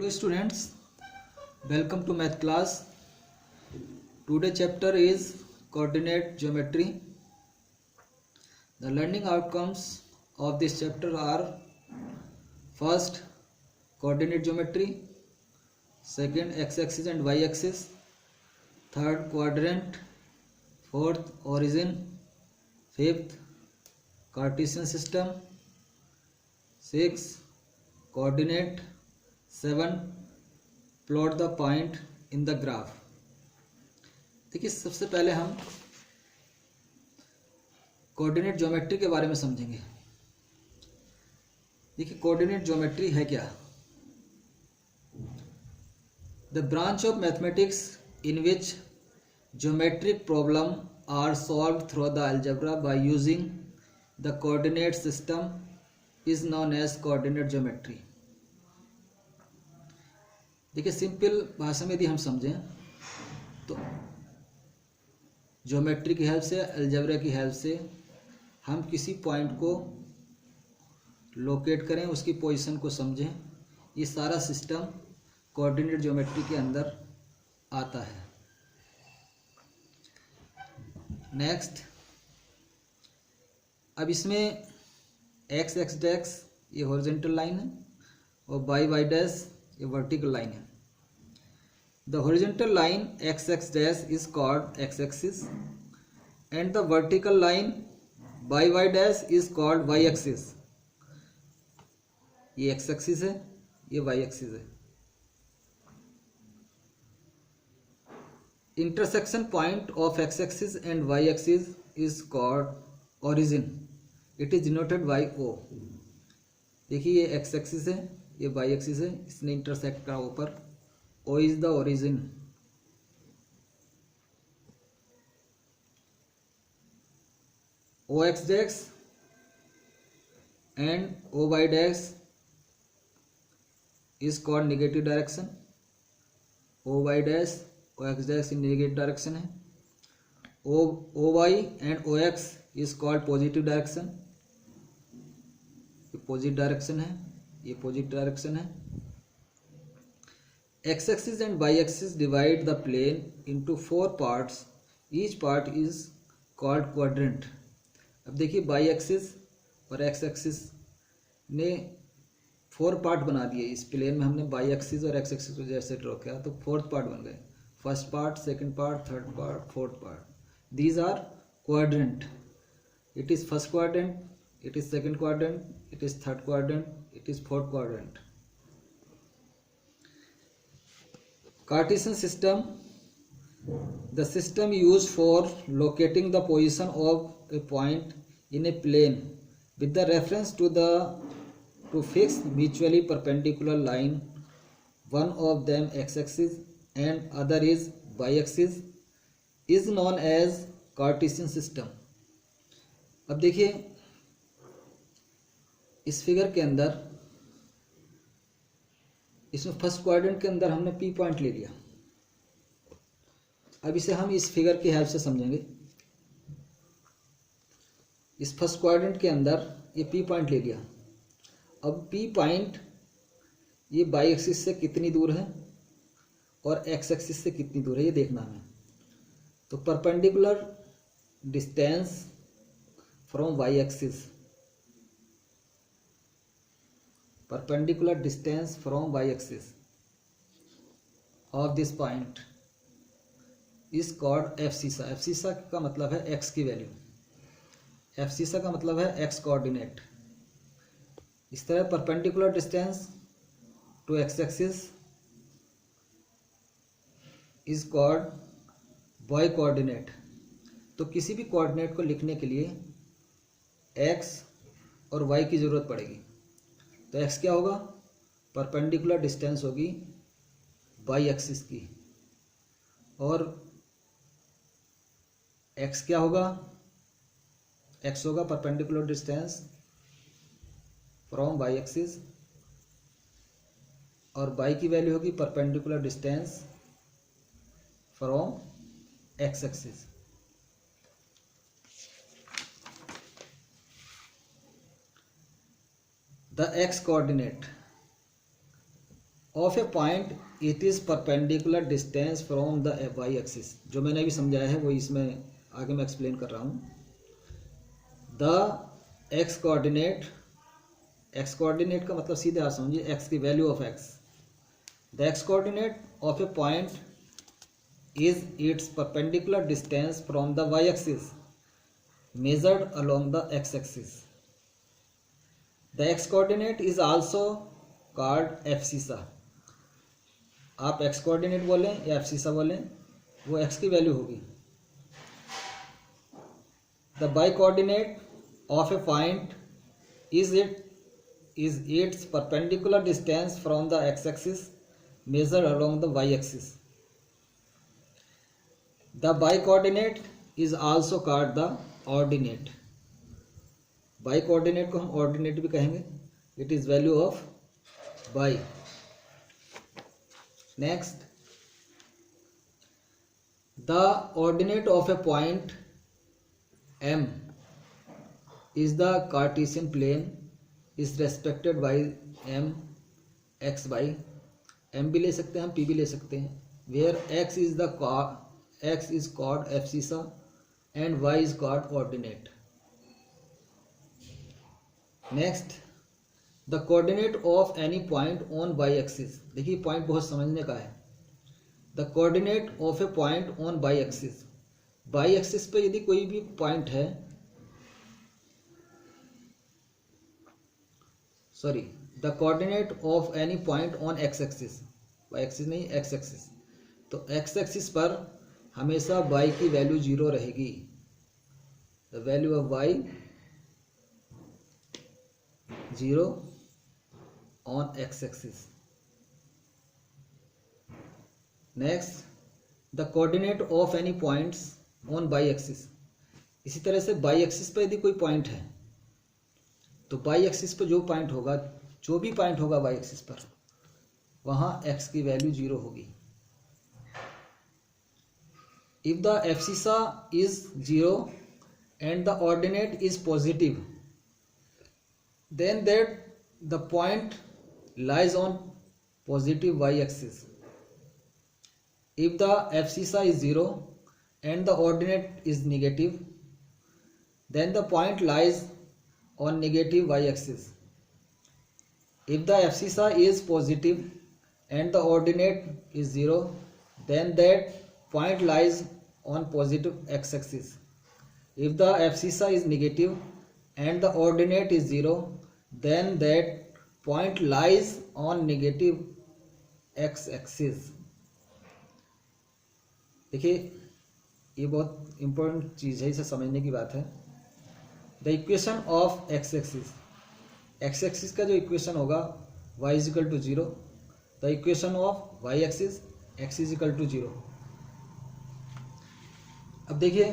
Hello students, welcome to math class. Today chapter is coordinate geometry. The learning outcomes of this chapter are: first, coordinate geometry; second, x-axis and y-axis; third, quadrant; fourth, origin; fifth, Cartesian system; sixth, coordinate; 7, plot the point in the graph. देखिए, सबसे पहले हम coordinate geometry के बारे में समझेंगे। देखिए, coordinate geometry है क्या? The branch of mathematics in which geometric problem are solved through the algebra by using the coordinate system is known as coordinate geometry. देखिए, सिंपल भाषा में यदि हम समझें तो ज्योमेट्री की हेल्प से, अलजेब्रा की हेल्प से हम किसी पॉइंट को लोकेट करें, उसकी पोजीशन को समझें, ये सारा सिस्टम कोऑर्डिनेट ज्योमेट्री के अंदर आता है। नेक्स्ट, अब इसमें एक्स एक्स डैश ये हॉरिजॉन्टल लाइन है और वाई वाई डैश ये वर्टिकल लाइन है। The horizontal line X X dash is called X axis and the vertical line Y Y dash is called Y axis. ये X axis है, ये Y axis है। Intersection point of X axis and Y axis is called origin. It is denoted by O. देखिए, ये X axis है, ये Y axis है, इसने इंटरसेक्ट करा ऊपर। O is the origin. O X dash and O Y dash is called negative direction. O Y dash O X dash in negative direction है। O Y and O X is called positive direction. ये positive direction है, ये positive direction है। X axis and Y axis divide the plane into 4 parts. Each part is called quadrant. अब देखिए, Y axis और X axis ने 4 part बना दिए। इस प्लेन में हमने वाई एक्सिस और एक्स एक्सिस को जैसे ड्रॉ किया तो 4th पार्ट बन गए। First part, second part, third part, fourth part. These are quadrant. It is first quadrant, it is second quadrant, it is third quadrant, it is fourth quadrant. Cartesian system, the system used for locating the position of a point in a plane with the reference to fixed mutually perpendicular line, one of them x-axis and other is y-axis, is known as Cartesian system. अब देखिए, इस figure के अंदर, इसमें first quadrant के अंदर हमने P point ले लिया। अब इसे हम इस फिगर की हेल्प से समझेंगे। इस फर्स्ट क्वाड्रेंट के अंदर ये पी पॉइंट ले लिया। अब पी पॉइंट ये वाई एक्सिस से कितनी दूर है और एक्स एक्सिस से कितनी दूर है, ये देखना हमें। तो perpendicular distance from Y axis, perpendicular distance from y-axis of this point is called abscissa. Abscissa का मतलब है x की वैल्यू। एब्सिसा का मतलब है x कोऑर्डिनेट। इस तरह perpendicular distance to X axis is called y coordinate. तो किसी भी कोऑर्डिनेट को लिखने के लिए x और y की जरूरत पड़ेगी। तो x क्या होगा? परपेंडिकुलर डिस्टेंस होगी वाई एक्सिस की। और x क्या होगा? x होगा perpendicular distance from Y axis और y की वैल्यू होगी perpendicular distance from x axis. The x coordinate of a point it is perpendicular distance from the Y axis. जो मैंने अभी समझाया है वो इसमें आगे मैं एक्सप्लेन कर रहा हूँ। The X coordinate, X coordinate का मतलब सीधे आप समझिए एक्स की value of X. The X coordinate of a point is its perpendicular distance from the Y axis measured along the x axis. The x coordinate is also called abscissa. आप x coordinate बोलें या abscissa बोलें, वो x की value होगी। The y coordinate of a point is its perpendicular distance from the x axis measured along the y axis. The y coordinate is also called the ordinate. Y coordinate को हम ordinate भी कहेंगे। It is value of Y. Next, the ordinate of a point M is the Cartesian plane is respected by M X Y. M भी ले सकते हैं हम, P भी ले सकते हैं। Where X is called abscissa and y is called coordinate. Next, the coordinate of any point on y axis. देखिए पॉइंट बहुत समझने का है। The coordinate of a point on y axis. y axis पे यदि कोई भी पॉइंट है, the coordinate of any point on x axis, y axis नहीं x axis, तो x axis पर हमेशा y की वैल्यू 0 रहेगी। The value of y 0 on x axis. Next, the coordinate of any points on y axis. इसी तरह से y axis पर यदि कोई पॉइंट है तो y एक्सिस पर जो भी पॉइंट होगा y एक्सिस पर, वहाँ x की वैल्यू 0 होगी। If the abscissa is 0 and the ordinate is positive, then that the point lies on positive y-axis. If the abscissa is 0 and the ordinate is negative, then the point lies on negative y-axis. If the abscissa is positive and the ordinate is 0, then that point lies on positive x-axis. If the abscissa is negative and the ordinate is 0, then that point lies on negative x-axis. देखिए ये बहुत important चीज़ है, इसे समझने की बात है। The equation of X axis, X axis का जो इक्वेशन होगा y is equal to 0, the equation of y axis x is equal to 0। अब देखिए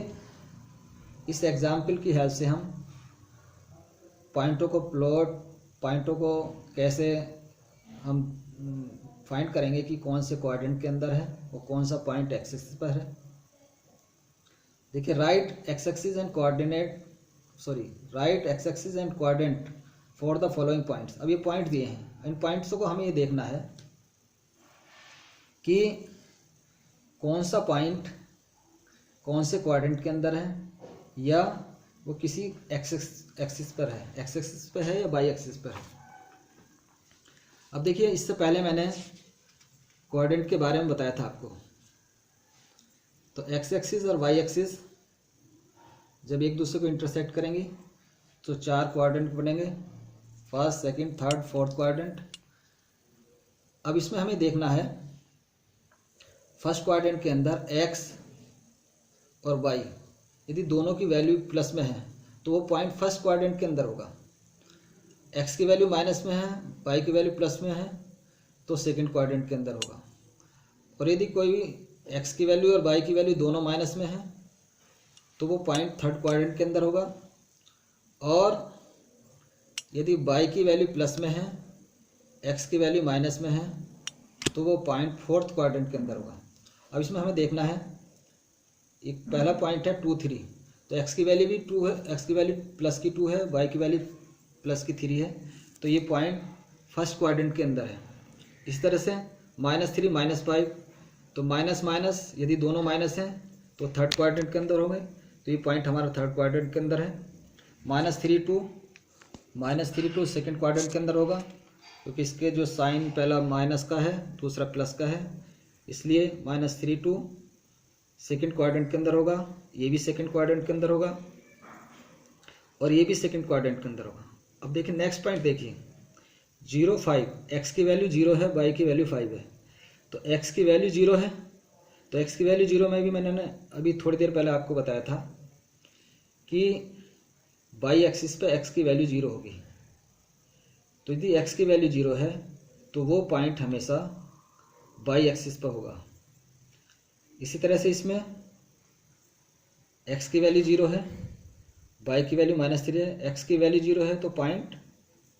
इस एग्जाम्पल की हेल्प से हम पॉइंटों को कैसे हम फाइंड करेंगे कि कौन से क्वाड्रेंट के अंदर है और कौन सा पॉइंट एक्स एक्सिस पर है। देखिए right x axis and quadrant for the following points. अब ये पॉइंट दिए हैं, इन पॉइंट्सों को हमें ये देखना है कि कौन सा पॉइंट कौन से क्वाड्रेंट के अंदर है, या वो किसी एक्सिस पर है, एक्स एक्सिस पर है या वाई एक्सिस पर है। अब देखिए इससे पहले मैंने क्वाड्रेंट के बारे में बताया था आपको। तो एक्स एक्सिस और वाई एक्सिस जब एक दूसरे को इंटरसेक्ट करेंगी तो 4 क्वाड्रेंट बनेंगे, first, second, third, fourth quadrant. अब इसमें हमें देखना है फर्स्ट क्वाड्रेंट के अंदर एक्स और वाई यदि दोनों की वैल्यू प्लस में है तो वो पॉइंट फर्स्ट क्वाड्रेंट के अंदर होगा। एक्स की वैल्यू माइनस में है, वाई की वैल्यू प्लस में है तो सेकंड क्वाड्रेंट के अंदर होगा। और यदि कोई भी एक्स की वैल्यू और वाई की वैल्यू दोनों माइनस में है तो वो पॉइंट थर्ड क्वाड्रेंट के अंदर होगा। और यदि वाई की वैल्यू प्लस में है, एक्स की वैल्यू माइनस में है तो वो पॉइंट फोर्थ क्वाड्रेंट के अंदर होगा। अब इसमें हमें देखना है, एक पहला पॉइंट है 2, 3, तो एक्स की वैल्यू भी 2 है, एक्स की वैल्यू प्लस की 2 है, वाई की वैल्यू प्लस की 3 है, तो ये पॉइंट फर्स्ट क्वाड्रेंट के अंदर है। इस तरह से -3 -5, तो माइनस माइनस यदि दोनों माइनस हैं तो थर्ड क्वाड्रेंट के अंदर होंगे, तो ये पॉइंट हमारा थर्ड क्वाड्रेंट के अंदर है। -3 2 सेकेंड क्वाड्रेंट के अंदर होगा, क्योंकि इसके जो साइन पहला माइनस का है दूसरा प्लस का है, इसलिए -3 2 सेकेंड क्वाड्रेंट के अंदर होगा। ये भी सेकेंड क्वाड्रेंट के अंदर होगा और ये भी सेकेंड क्वाड्रेंट के अंदर होगा। अब देखिए नेक्स्ट पॉइंट देखिए 0 5, एक्स की वैल्यू 0 है, वाई की वैल्यू 5 है, तो x की वैल्यू 0 है, तो x की वैल्यू 0 में भी मैंने अभी थोड़ी देर पहले आपको बताया था कि बाई एक्सिस पे x की वैल्यू 0 होगी। तो यदि x की वैल्यू 0 है तो वो पॉइंट हमेशा बाई एक्सिस पर होगा। इसी तरह से इसमें x की वैल्यू 0 है, y की वैल्यू -3 है, x की वैल्यू 0 है तो पॉइंट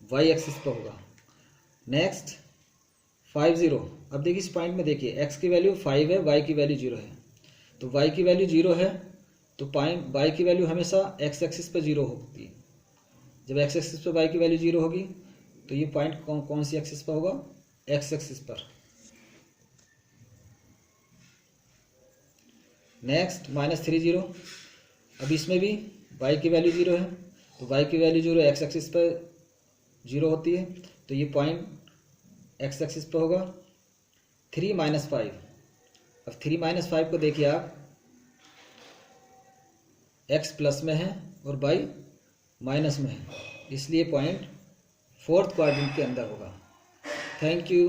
y एक्सिस पर होगा। नेक्स्ट 5 0, अब देखिए इस पॉइंट में देखिए x की वैल्यू 5 है, y की वैल्यू 0 है, तो y की वैल्यू 0 है तो पॉइंट y की वैल्यू हमेशा x एक्सिस पर 0 होती है। जब x एक्सिस पर y की वैल्यू 0 होगी तो ये पॉइंट कौन सी एक्सिस पर होगा, x एक्सिस पर। नेक्स्ट -3 0, अब इसमें भी y की वैल्यू 0 है, तो y की वैल्यू 0 x एक्सिस पर 0 होती है, तो ये पॉइंट x एक्सिस पर होगा। 3 -5, अब 3 -5 को देखिए आप x प्लस में है और y माइनस में है, इसलिए पॉइंट फोर्थ क्वाड्रेंट के अंदर होगा। Thank you.